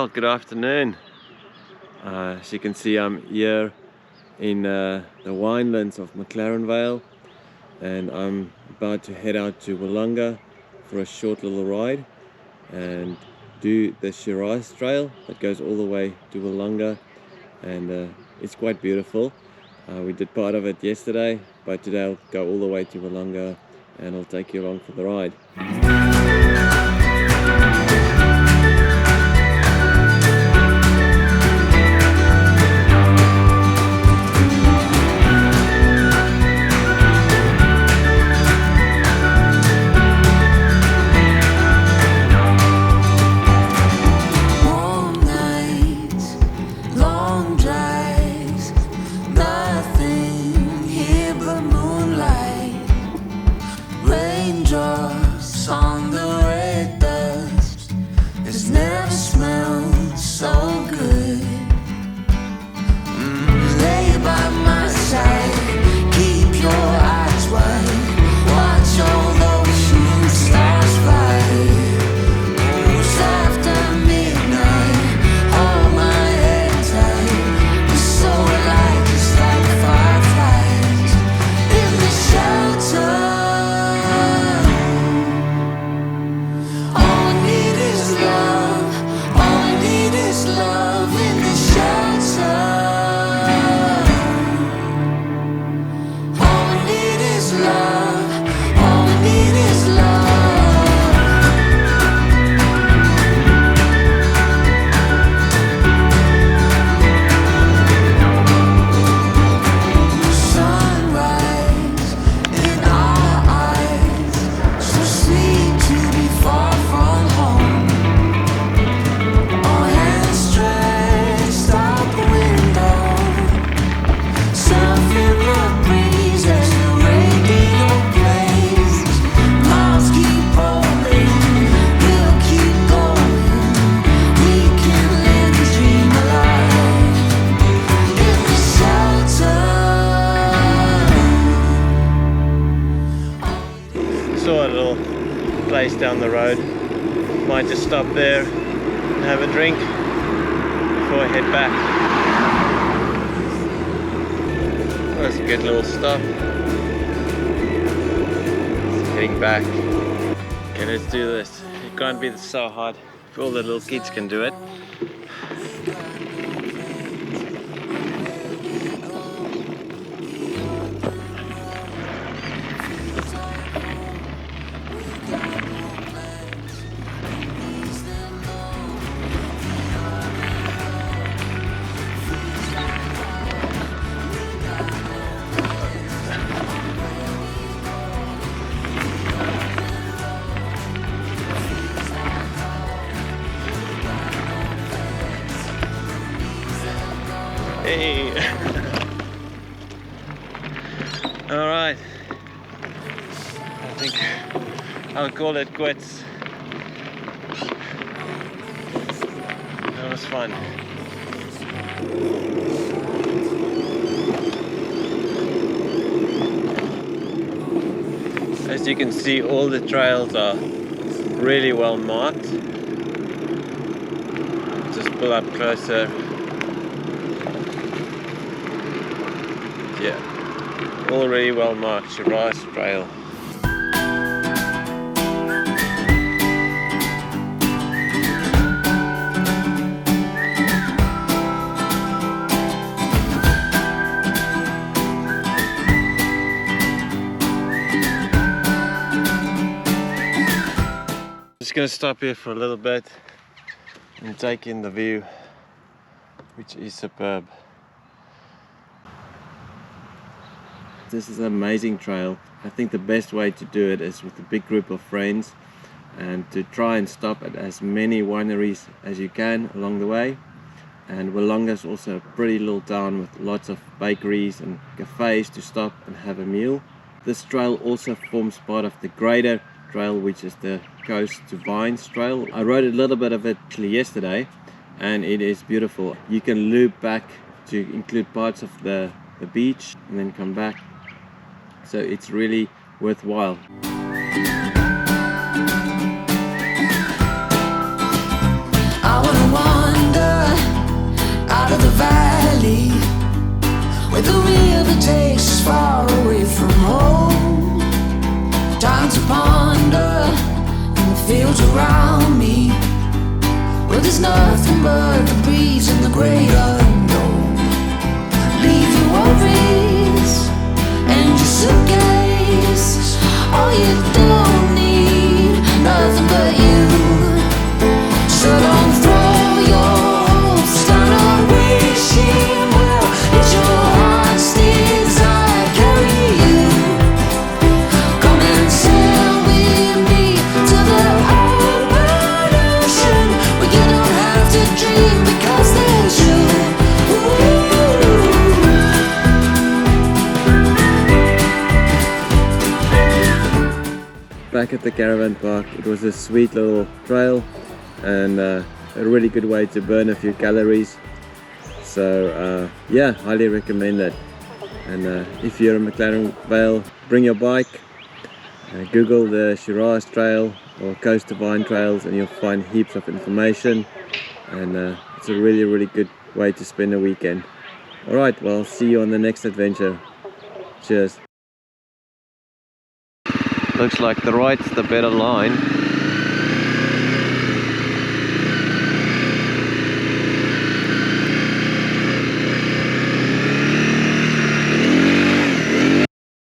Well, good afternoon. As you can see, I'm here in the winelands of Mclaren Vale, and I'm about to head out to Willunga for a short little ride and do the Shiraz Trail that goes all the way to Willunga, and it's quite beautiful. We did part of it yesterday, but today I'll go all the way to Willunga and I'll take you along for the ride. On the red dust, it's never smelled so good. Lay by my side, keep your eyes wide, watch all those shooting stars fly. Oh, it's after midnight, hold my head tight. We're so alive, just like fireflies in the shelter. Saw a little place down the road. Might just stop there and have a drink before I head back. That's a good little stop. Heading back. Okay, let's do this. It can't be so hard if all the little kids can do it. Hey! Alright, I think I'll call it quits. That was fun. As you can see, all the trails are really well marked. Just pull up closer. Yeah, already well marked, Shiraz Trail. Just gonna stop here for a little bit and take in the view, which is superb. This is an amazing trail. I think the best way to do it is with a big group of friends and to try and stop at as many wineries as you can along the way. And Willunga is also a pretty little town with lots of bakeries and cafes to stop and have a meal. This trail also forms part of the greater trail, which is the Coast to Vines Trail. I rode a little bit of it actually yesterday and it is beautiful. You can loop back to include parts of the beach and then come back. So it's really worthwhile. I wanna wander fields around me, where there's nothing but the breeze and the great unknown. Leave your worries and your suitcase. All you don't need, nothing but you. So don't throw your hopes down a wishing well. It's your heart's desire carry you. Come and sail with me to the open ocean, where you don't have to dream because there's you. Back at the caravan park, it was a sweet little trail and a really good way to burn a few calories. So yeah, highly recommend that. And if you're in Mclaren Vale, bring your bike, Google the Shiraz Trail or Coast to Vine trails and you'll find heaps of information, and it's a really good way to spend a weekend. Alright, well, see you on the next adventure. Cheers. Looks like the right's the better line.